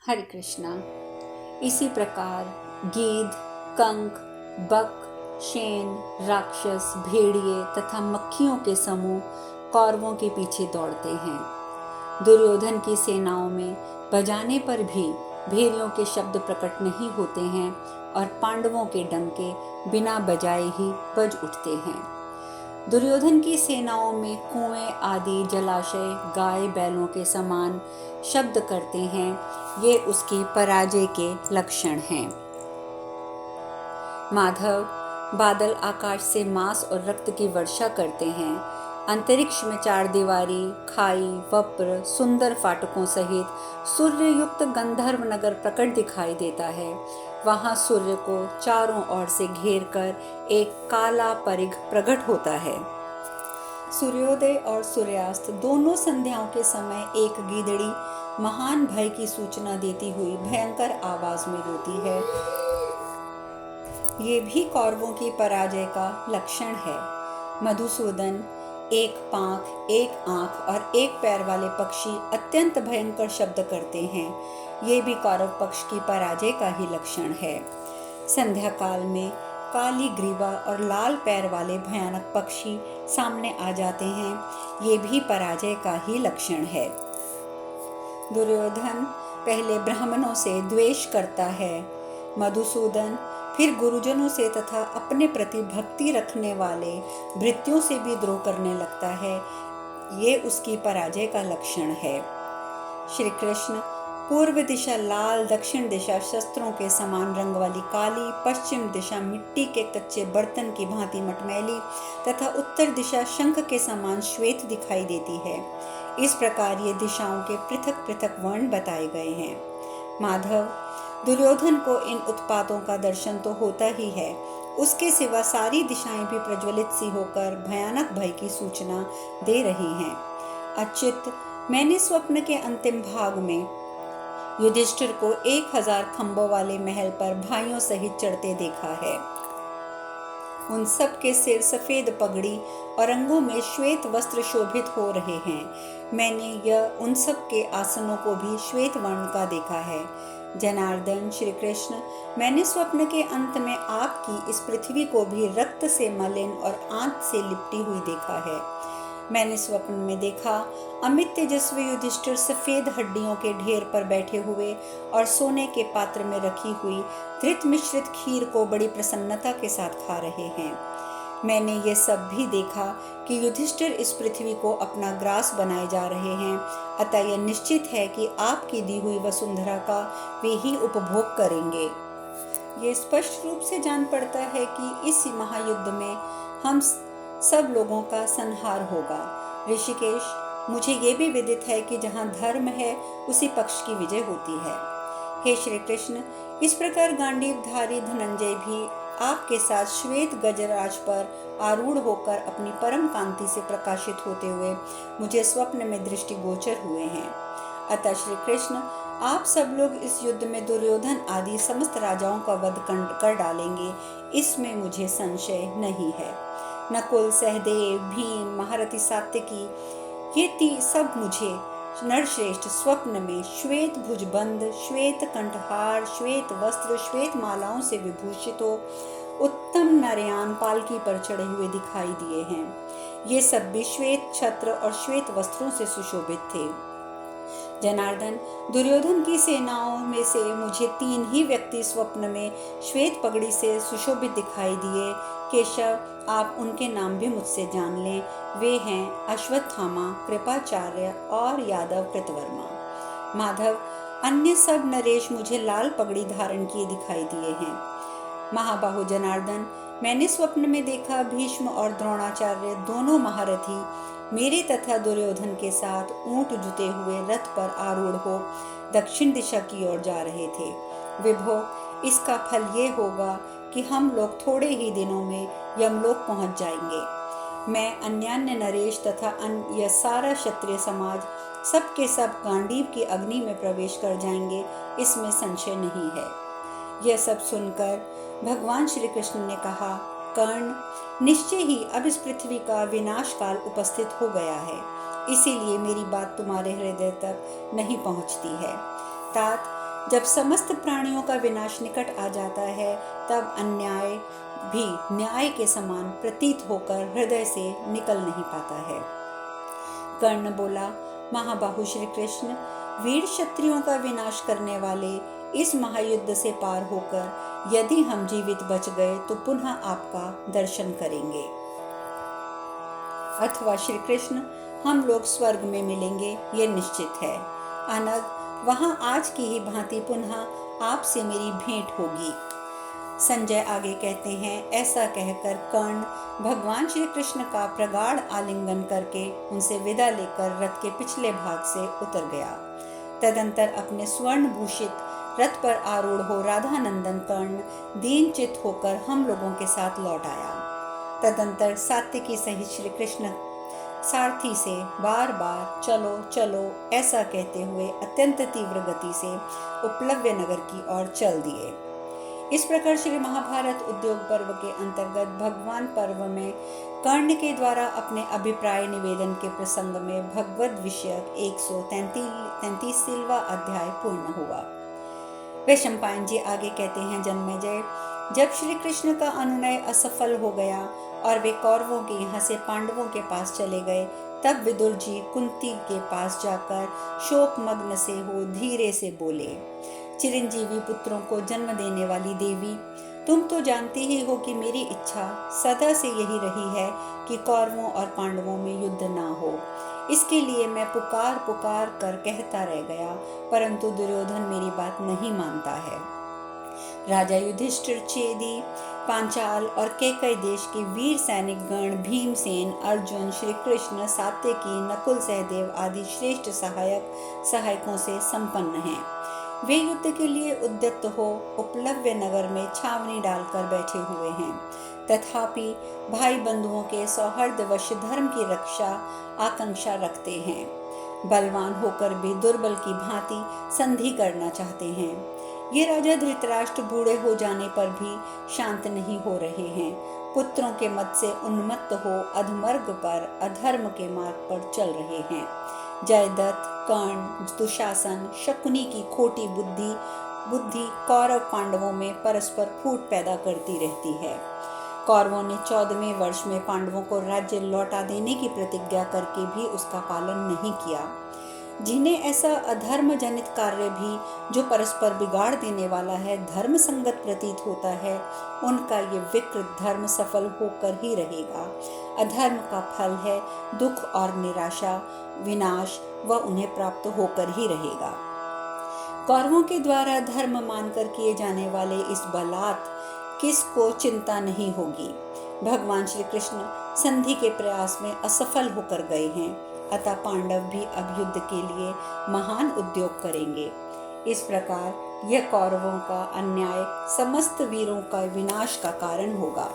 हरे कृष्णा। इसी प्रकार गीध, कंक, बक, शेन, राक्षस, भेड़िए तथा मक्खियों के समूह कौरवों के पीछे दौड़ते हैं। दुर्योधन की सेनाओं में बजाने पर भी भेड़ियों के शब्द प्रकट नहीं होते हैं और पांडवों के डंके बिना बजाए ही बज उठते हैं। दुर्योधन की सेनाओं में कुएं आदि जलाशय गाय बैलों के समान शब्द करते हैं। ये उसकी पराजय के लक्षण हैं। माधव, बादल आकाश से मांस और रक्त की वर्षा करते हैं। अंतरिक्ष में चार दीवारी, खाई, वप्र, सुंदर फाटकों सहित सूर्य युक्त गंधर्व नगर प्रकट दिखाई देता है। वहां सूर्य को चारों ओर से घेर कर एक काला परिघ प्रकट होता है। सूर्योदय और सूर्यास्त दोनों संध्याओं के समय एक गीदड़ी महान भय की सूचना देती हुई भयंकर आवाज में रोती है। ये भी कौरवों की पराजय का लक्षण है। मधुसूदन, एक पांख, एक आंख और एक पैर वाले पक्षी अत्यंत भयंकर शब्द करते हैं। ये भी कौरव पक्ष की पराजय का ही लक्षण है। संध्या काल में काली ग्रीवा और लाल पैर वाले भयानक पक्षी सामने आ जाते हैं। ये भी पराजय का ही लक्षण है। दुर्योधन पहले ब्राह्मणों से द्वेष करता है। मधुसूदन फिर गुरुजनों से तथा अपने प्रति भक्ति रखने वाले भृत्यों से भी द्रोह करने लगता है। ये उसकी पराजय का लक्षण है। श्री कृष्ण पूर्व दिशा लाल, दक्षिण दिशा शस्त्रों के समान रंग वाली काली, पश्चिम दिशा मिट्टी के कच्चे बर्तन की भांति मटमैली तथा उत्तर दिशा शंख के समान श्वेत दिखाई देती है। इस प्रकार ये दिशाओं के पृथक पृथक वर्ण बताए गए हैं। माधव, दुर्योधन को इन उत्पातों का दर्शन तो होता ही है। उसके सिवा सारी दिशाएं भी प्रज्वलित सी होकर भयानक भय की सूचना दे रही हैं। अच्युत, मैंने स्वप्न के अंतिम भाग में युधिष्ठिर को 1000 खंभों वाले महल पर भाइयों सहित चढ़ते देखा है। उन सब के सिर सफेद पगड़ी और अंगों में श्वेत वस्त्र शोभित हो रहे हैं। मैंने यह उन सब के आसनों को भी श्वेत वर्ण का देखा है। जनार्दन, श्री कृष्ण, मैंने स्वप्न के अंत में आपकी इस पृथ्वी को भी रक्त से मलिन और आंत से लिपटी हुई देखा है। मैंने स्वप्न में देखा अमित तेजस्वी युधिष्ठिर सफेद हड्डियों के ढेर पर बैठे हुए और सोने के पात्र में रखी हुई घृत मिश्रित खीर को बड़ी प्रसन्नता के साथ खा रहे हैं। मैंने ये सब भी देखा कि युधिष्ठिर इस पृथ्वी को अपना ग्रास बनाए जा रहे हैं। अतः यह निश्चित है कि आपकी दी हुई वसुंधरा का वे ही उपभोग करेंगे। ये स्पष्ट रूप से जान पड़ता है कि इस महायुद्ध में हम सब लोगों का संहार होगा। ऋषिकेश, मुझे ये भी विदित है कि जहाँ धर्म है उसी पक्ष की विजय होती है। हे श्री कृष्ण, इस प्रकार गांडीवधारी धनंजय भी आपके साथ श्वेत गजराज पर आरूढ़ होकर अपनी परम कांति से प्रकाशित होते हुए मुझे स्वप्न में दृष्टिगोचर हुए हैं। अतः श्री कृष्ण, आप सब लोग इस युद्ध में दुर्योधन आदि समस्त राजाओं का वध कर डालेंगे, इसमें मुझे संशय नहीं है। नकुल, सहदेव, भीम, महारथी सात्यकी, ये सब मुझे नरश्रेष्ठ स्वप्न में श्वेत भुजबंद, श्वेत कंठहार, श्वेत वस्त्र, श्वेत मालाओं से विभूषित हो उत्तम नरयान पालकी पर चढ़े हुए दिखाई दिए हैं। ये सब भी श्वेत छत्र और श्वेत वस्त्रों से सुशोभित थे। जनार्दन, दुर्योधन की सेनाओं में से मुझे 3 ही व्यक्ति स्वप्न में श्वेत पगड़ी से सुशोभित दिखाई दिए। केशव, आप उनके नाम भी मुझसे जान लें। वे हैं अश्वत्थामा, कृपाचार्य और यादव कृतवर्मा। माधव, अन्य सब नरेश मुझे लाल पगड़ी धारण किए दिखाई दिए हैं। महाबाहु जनार्दन, मैंने स्वप्न में देखा भीष्म और द्रोणाचार्य दोनों महारथी मेरे तथा दुर्योधन के साथ ऊंट जुते हुए रथ पर आरूढ़ हो दक्षिण दिशा की ओर जा रहे थे। विभो, इसका फल ये होगा कि हम लोग थोड़े ही दिनों में यमलोक पहुंच जाएंगे। मैं, अन्यान्य नरेश तथा यह सारा क्षत्रिय समाज सबके सब गांडीव की अग्नि में प्रवेश कर जाएंगे, इसमें संशय नहीं है। यह सब सुनकर भगवान श्री कृष्ण ने कहा, कर्ण, निश्चय ही अब इस पृथ्वी का विनाश काल उपस्थित हो गया है, इसीलिए मेरी बात तुम्हारे हृदय तक नहीं पहुंचती है। तात, जब समस्त प्राणियों का विनाश निकट आ जाता है, तब अन्याय भी न्याय के समान प्रतीत होकर हृदय से निकल नहीं पाता है। कर्ण बोला, महाबाहु श्री कृष्ण, वीर क्षत्रियों का विनाश करने वाले इस महायुद्ध से पार होकर यदि हम जीवित बच गए तो पुनः आपका दर्शन करेंगे, अथवा श्री कृष्ण हम लोग स्वर्ग में मिलेंगे, ये निश्चित है। अनग, वहां आज की ही भांति पुनः आपसे मेरी भेंट होगी। संजय आगे कहते हैं, ऐसा कहकर कर्ण भगवान श्री कृष्ण का प्रगाढ़ आलिंगन करके उनसे विदा लेकर रथ के पिछले भाग से उतर गया। तदंतर अपने स्वर्ण भूषित रथ पर आरूढ़ हो राधानंदन कर्ण दीन चित्त होकर हम लोगों के साथ लौट आया। तदंतर सात्विकी सहित श्री कृष्ण सारथी से बार बार चलो चलो ऐसा कहते हुए अत्यंत तीव्र गति से उपलव्य नगर की ओर चल दिए। इस प्रकार श्री महाभारत उद्योग पर्व के अंतर्गत भगवान पर्व में कर्ण के द्वारा अपने अभिप्राय निवेदन के प्रसंग में भगवद विषयक 133वां अध्याय पूर्ण हुआ। वैशंपायन जी आगे कहते हैं, जन्मेजय, जब श्री कृष्ण का अनुनय असफल हो गया और वे कौरवों के यहाँ से पांडवों के पास चले गए, तब विदुर जी कुंती के पास जाकर शोकमग्न से हो धीरे से बोले, चिरंजीवी पुत्रों को जन्म देने वाली देवी, तुम तो जानती ही हो कि मेरी इच्छा सदा से यही रही है कि कौरवों और पांडवों में युद्ध ना हो। इसके लिए मैं पुकार पुकार कर कहता रह गया, परंतु दुर्योधन मेरी बात नहीं मानता है। राजा युधिष्ठिर, चेदी, पांचाल और कैकई देश के वीर सैनिक गण भीमसेन, अर्जुन, श्री कृष्ण, सात्यकी, नकुल, सहदेव आदि श्रेष्ठ सहायकों से संपन्न हैं। वे युद्ध के लिए उद्यत हो उपलव्य नगर में छावनी डालकर बैठे हुए हैं, तथापि भाई बंधुओं के सौहार्दवश धर्म की रक्षा आकांक्षा रखते हैं। बलवान होकर भी दुर्बल की भांति संधि करना चाहते हैं। ये राजा धृतराष्ट्र बूढ़े हो जाने पर भी शांत नहीं हो रहे हैं। पुत्रों के मत से उन्मत्त हो अधमर्ग पर अधर्म के मार्ग पर चल रहे हैं। जयदत्त, कर्ण, दुशासन, शकुनी की खोटी बुद्धि कौरव पांडवों में परस्पर फूट पैदा करती रहती है। कौरवों ने 14वें वर्ष में पांडवों को राज्य लौटा देने की प्रतिज्ञा करके भी उसका पालन नहीं किया। जिन्हें ऐसा अधर्म जनित कार्य भी जो परस्पर बिगाड़ देने वाला है धर्म संगत प्रतीत होता है, उनका ये विकृत धर्म सफल होकर ही रहेगा। अधर्म का फल है दुख और निराशा, विनाश, वह उन्हें प्राप्त होकर ही रहेगा। कौरवों के द्वारा धर्म मानकर किए जाने वाले इस बलात् किसको चिंता नहीं होगी। भगवान श्री कृष्ण संधि के प्रयास में असफल होकर गए हैं, अतः पांडव भी अब युद्ध के लिए महान उद्योग करेंगे। इस प्रकार यह कौरवों का अन्याय समस्त वीरों का विनाश का कारण होगा।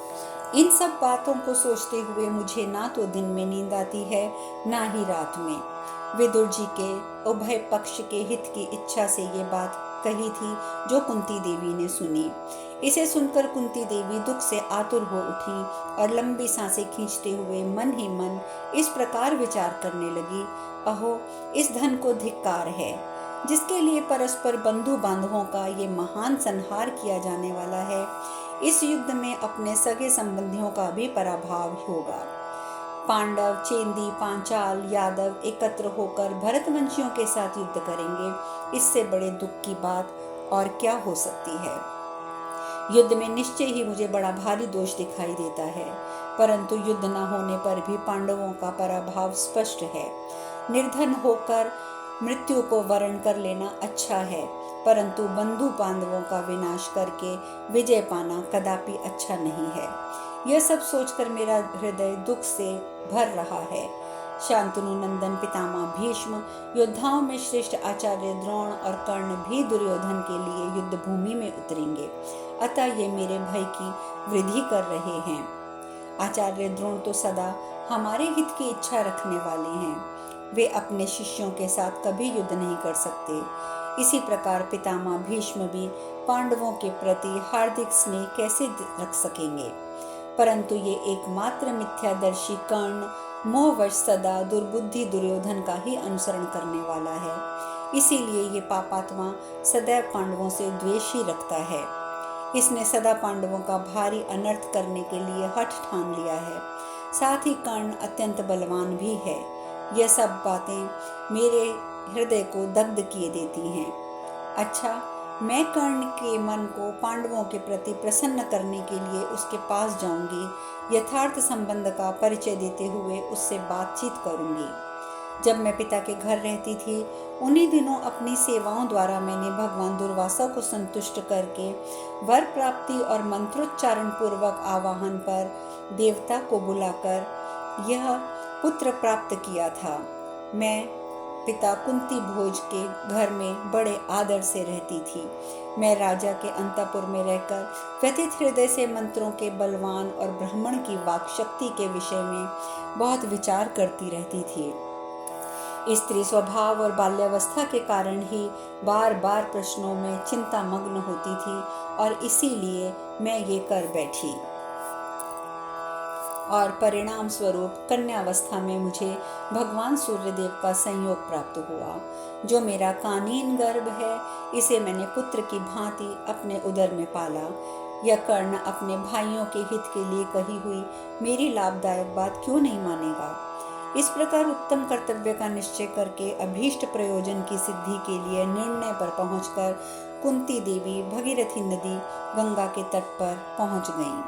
इन सब बातों को सोचते हुए मुझे ना तो दिन में नींद आती है, ना ही रात में। विदुर जी के उभय पक्ष के हित की इच्छा से ये बात कही थी जो कुंती देवी ने सुनी। इसे सुनकर कुंती देवी दुख से आतुर हो उठी और लंबी सांसें खींचते हुए मन ही मन इस प्रकार विचार करने लगी, अहो, इस धन को धिक्कार है जिसके लिए परस्पर बंधु बांधवों का ये महान संहार किया जाने वाला है। इस युद्ध में अपने सगे संबंधियों का भी पराभव होगा। पांडव, चेंदी, पांचाल, यादव एकत्र होकर भरतवंशियों के साथ युद्ध करेंगे। इससे बड़े दुख की बात और क्या हो सकती है। युद्ध में निश्चय ही मुझे बड़ा भारी दोष दिखाई देता है, परंतु युद्ध न होने पर भी पांडवों का पराभव स्पष्ट है। निर्धन होकर मृत्यु को वरण कर लेना अच्छा है, परंतु बंधु बांधवों का विनाश करके विजय पाना कदापि अच्छा नहीं है। यह सब सोचकर मेरा हृदय दुख से भर रहा है। शांतनु नंदन पितामह भीष्म, योद्धाओं में श्रेष्ठ आचार्य द्रोण और कर्ण भी दुर्योधन के लिए युद्ध भूमि में उतरेंगे, अतः ये मेरे भय की वृद्धि कर रहे हैं। आचार्य द्रोण तो सदा हमारे हित की इच्छा रखने वाले हैं, वे अपने शिष्यों के साथ कभी युद्ध नहीं कर सकते। इसी प्रकार पितामह भीष्म भी पांडवों के प्रति हार्दिक स्नेह कैसे रख सकेंगे। परंतु ये एकमात्र मिथ्यादर्शी कर्ण मोहवश सदा दुर्बुद्धि दुर्योधन का ही अनुसरण करने वाला है। इसीलिए ये पापात्मा सदैव पांडवों से द्वेष ही रखता है। इसने सदा पांडवों का भारी अनर्थ करने के लिए हठ ठान लिया है। साथ ही कर्ण अत्यंत बलवान भी है। यह सब बातें मेरे हृदय को दग्ध किए देती हैं। अच्छा, मैं कर्ण के मन को पांडवों के प्रति प्रसन्न करने के लिए उसके पास जाऊंगी। यथार्थ संबंध का परिचय देते हुए उससे बातचीत करूंगी। जब मैं पिता के घर रहती थी, उन्हीं दिनों अपनी सेवाओं द्वारा मैंने भगवान दुर्वासा को संतुष्ट करके वर प्राप्ति और मंत्रोच्चारण पूर्वक आवाहन पर देवता को बुलाकर यह पुत्र प्राप्त किया था। मैं पिता कुंती भोज के घर में बड़े आदर से रहती थी। मैं राजा के अंतपुर में रहकर व्यथित हृदय से मंत्रों के बलवान और ब्राह्मण की वाक शक्ति के विषय में बहुत विचार करती रहती थी। स्त्री स्वभाव और बाल्यावस्था के कारण ही बार बार प्रश्नों में चिंता मग्न होती थी और इसीलिए मैं ये कर बैठी। और परिणाम स्वरूप कन्यावस्था में मुझे भगवान सूर्यदेव का संयोग प्राप्त हुआ। जो मेरा कानीन गर्भ है, इसे मैंने पुत्र की भांति अपने उदर में पाला। यह कर्ण अपने भाइयों के हित के लिए कही हुई मेरी लाभदायक बात क्यों नहीं मानेगा। इस प्रकार उत्तम कर्तव्य का निश्चय करके अभीष्ट प्रयोजन की सिद्धि के लिए निर्णय पर पहुंचकर कुंती देवी भगीरथी नदी गंगा के तट पर पहुंच गईं।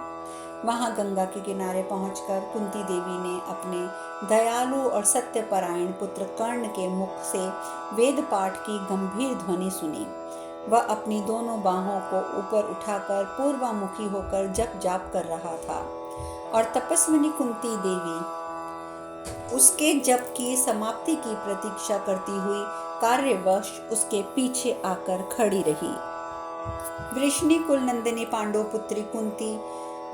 वहां गंगा के किनारे पहुंचकर कुंती देवी ने अपने दयालु और सत्यपरायण पुत्र कर्ण के मुख से वेद पाठ की गंभीर ध्वनि सुनी। वह अपनी दोनों बाहों को ऊपर उठाकर पूर्वामुखी होकर जप जाप कर रहा था और तपस्विनी कुंती देवी उसके जप की समाप्ति की प्रतीक्षा करती हुई कार्यवश उसके पीछे आकर खड़ी रही। वृष्णि कुल नंदिनी पांडव पुत्री कुंती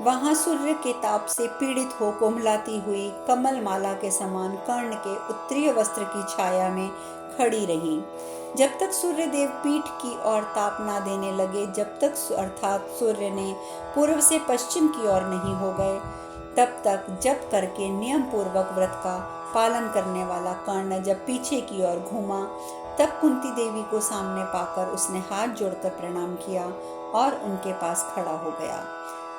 वहां सूर्य के ताप से पीड़ित हो कोमलाती हुई कमल माला के समान कर्ण के उत्तरीय वस्त्र की छाया में खड़ी रही। जब तक सूर्य देव पीठ की ओर ताप ना देने लगे, जब तक अर्थात सूर्य ने पूर्व से पश्चिम की ओर नहीं हो गए, तब तक जप करके नियम पूर्वक व्रत का पालन करने वाला कर्ण जब पीछे की ओर घूमा, तब कुंती देवी को सामने पाकर उसने हाथ जोड़कर प्रणाम किया और उनके पास खड़ा हो गया।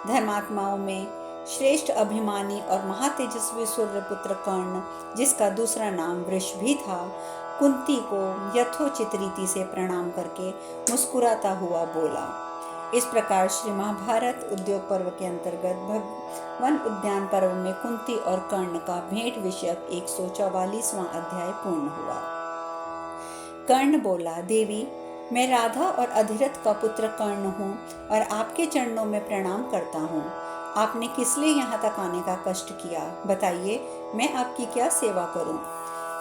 धर्मात्माओं में श्रेष्ठ अभिमानी और महातेजस्वी सूर्यपुत्र कर्ण, जिसका दूसरा नाम वृष भी था, कुंती को यथोचित रीति से प्रणाम करके मुस्कुराता हुआ बोला। इस प्रकार श्री महाभारत उद्योग पर्व के अंतर्गत वन उद्यान पर्व में कुंती और कर्ण का भेंट विषयक 144वां अध्याय पूर्ण हुआ। कर्ण बोला, देवी, मैं राधा और अधिरथ का पुत्र कर्ण हूँ और आपके चरणों में प्रणाम करता हूँ। आपने किस लिए यहाँ तक आने का कष्ट किया? बताइए, मैं आपकी क्या सेवा करूँ?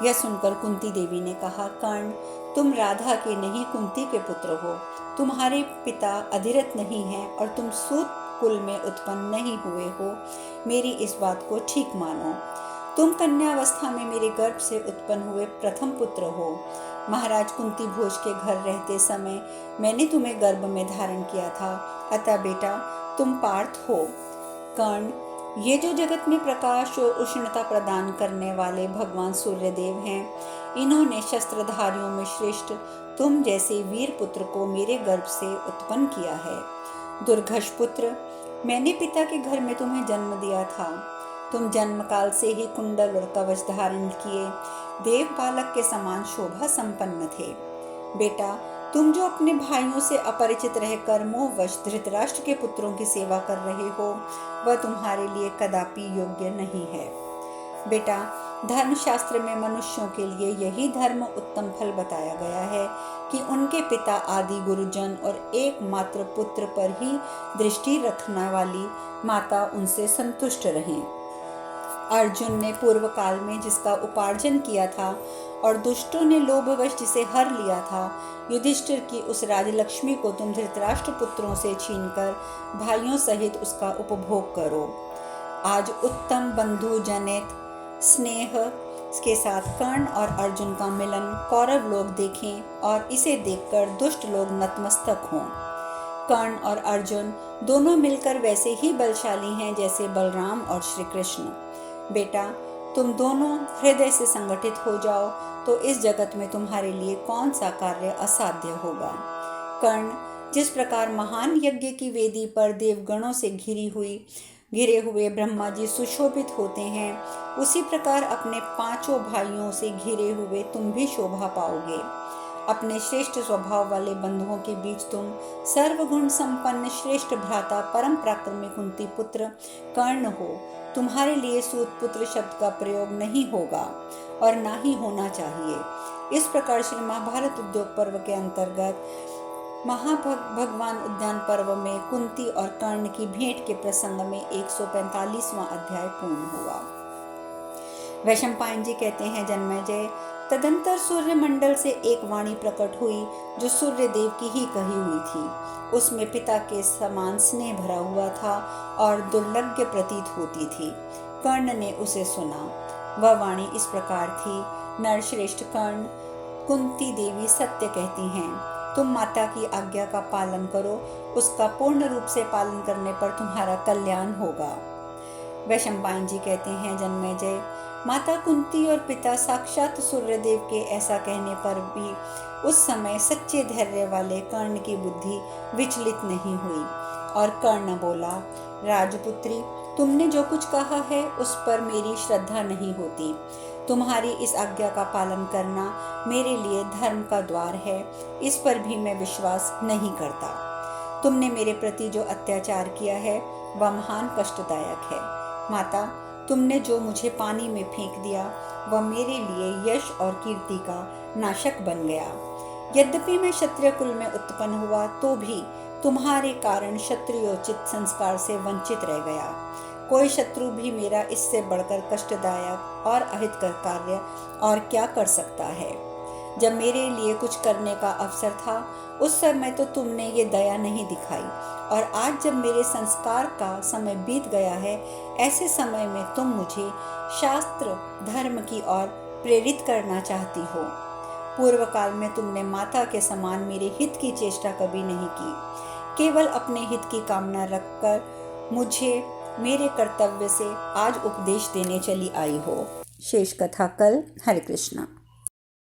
यह सुनकर कुंती देवी ने कहा, कर्ण, तुम राधा के नहीं कुंती के पुत्र हो। तुम्हारे पिता अधिरथ नहीं हैं और तुम सूत कुल में उत्पन्न नहीं हुए हो। मेरी इस बात को ठीक मानो। तुम कन्यावस्था में मेरे गर्भ से उत्पन्न हुए प्रथम पुत्र हो। महाराज कुंती भोज के घर रहते समय मैंने तुम्हें गर्भ में धारण किया था, अतः बेटा तुम पार्थ हो। कर्ण, ये जो जगत में प्रकाश और उष्णता प्रदान करने वाले भगवान सूर्यदेव हैं, इन्होंने शस्त्रधारियों में श्रेष्ठ तुम जैसे वीर पुत्र को मेरे गर्भ से उत्पन्न किया है। दुर्घष पुत्र, मैंने पिता के घर में तुम्हें जन्म दिया था। तुम जन्म काल से ही कुंडल और कवच धारण किए देव बालक के समान शोभा संपन्न थे। बेटा, तुम जो अपने भाइयों से अपरिचित रहकर मोहवश धृतराष्ट्र के पुत्रों की सेवा कर रहे हो, वह तुम्हारे लिए कदापि योग्य नहीं है। बेटा, धर्मशास्त्र में मनुष्यों के लिए यही धर्म उत्तम फल बताया गया है कि उनके पिता आदि गुरुजन और एकमात्र पुत्र पर ही दृष्टि रखने वाली माता उनसे संतुष्ट रहें। अर्जुन ने पूर्व काल में जिसका उपार्जन किया था और दुष्टों ने लोभवश जिसे हर लिया था, युधिष्ठिर की उस राजलक्ष्मी को तुम धृतराष्ट्र पुत्रों से छीनकर भाइयों सहित उसका उपभोग करो। आज उत्तम बंधु जनित स्नेह के साथ कर्ण और अर्जुन का मिलन कौरव लोग देखें और इसे देखकर दुष्ट लोग नतमस्तक हों। कर्ण और अर्जुन दोनों मिलकर वैसे ही बलशाली हैं जैसे बलराम और श्री कृष्ण। बेटा, तुम दोनों हृदय से संगठित हो जाओ तो इस जगत में तुम्हारे लिए कौन सा कार्य असाध्य होगा। कर्ण, जिस प्रकार महान यज्ञ की वेदी पर देवगणों से घिरे हुए ब्रह्मा जी सुशोभित होते हैं, उसी प्रकार अपने 5 भाइयों से घिरे हुए तुम भी शोभा पाओगे। अपने श्रेष्ठ स्वभाव वाले बंधुओं के बीच तुम सर्वगुण संपन्न श्रेष्ठ भ्राता परम पराक्रमी कुंती पुत्र कर्ण हो। तुम्हारे लिए सूत पुत्र शब्द का प्रयोग नहीं होगा और ना ही होना चाहिए। इस प्रकार श्री महाभारत उद्योग पर्व के अंतर्गत भगवान उद्यान पर्व में कुंती और कर्ण की भेंट के प्रसंग में 145वां अध्याय पूर्ण हुआ। वैशंपायन जी कहते हैं, जन्मेजय, तदंतर सूर्य मंडल से एक वाणी प्रकट हुई जो सूर्य देव की ही कही हुई थी। उसमें पिता के समान स्नेह भरा हुआ था और दुर्लभ प्रतीत होती थी। कर्ण ने उसे सुना। वह वाणी इस प्रकार थी, नरश्रेष्ठ कर्ण, कुंती देवी सत्य कहती हैं, तुम माता की आज्ञा का पालन करो, उसका पूर्ण रूप से पालन करने पर तुम्हारा कल्याण होगा। वैशंपायन जी कहते हैं, जन्मेजय, माता कुंती और पिता साक्षात सूर्यदेव के ऐसा कहने पर भी उस समय सच्चे धैर्य वाले कर्ण की बुद्धि विचलित नहीं हुई और कर्ण बोला, राजपुत्री, तुमने जो कुछ कहा है उस पर मेरी श्रद्धा नहीं होती। तुम्हारी इस आज्ञा का पालन करना मेरे लिए धर्म का द्वार है, इस पर भी मैं विश्वास नहीं करता। तुमने मेरे प्रति जो अत्याचार किया है वह महान कष्टदायक है। माता, तुमने जो मुझे पानी में फेंक दिया वह मेरे लिए यश और कीर्ति का नाशक बन गया। यद्यपि मैं क्षत्रिय कुल में उत्पन्न हुआ तो भी तुम्हारे कारण क्षत्रियोचित संस्कार से वंचित रह गया। कोई शत्रु भी मेरा इससे बढ़कर कष्टदायक और अहितकर कार्य और क्या कर सकता है। जब मेरे लिए कुछ करने का अवसर था उस समय तो तुमने ये दया नहीं दिखाई, और आज जब मेरे संस्कार का समय बीत गया है, ऐसे समय में तुम मुझे शास्त्र धर्म की ओर प्रेरित करना चाहती हो। पूर्व काल में तुमने माता के समान मेरे हित की चेष्टा कभी नहीं की, केवल अपने हित की कामना रखकर मुझे मेरे कर्तव्य से आज उपदेश देने चली आई हो। शेष कथा कल। हरे कृष्णा।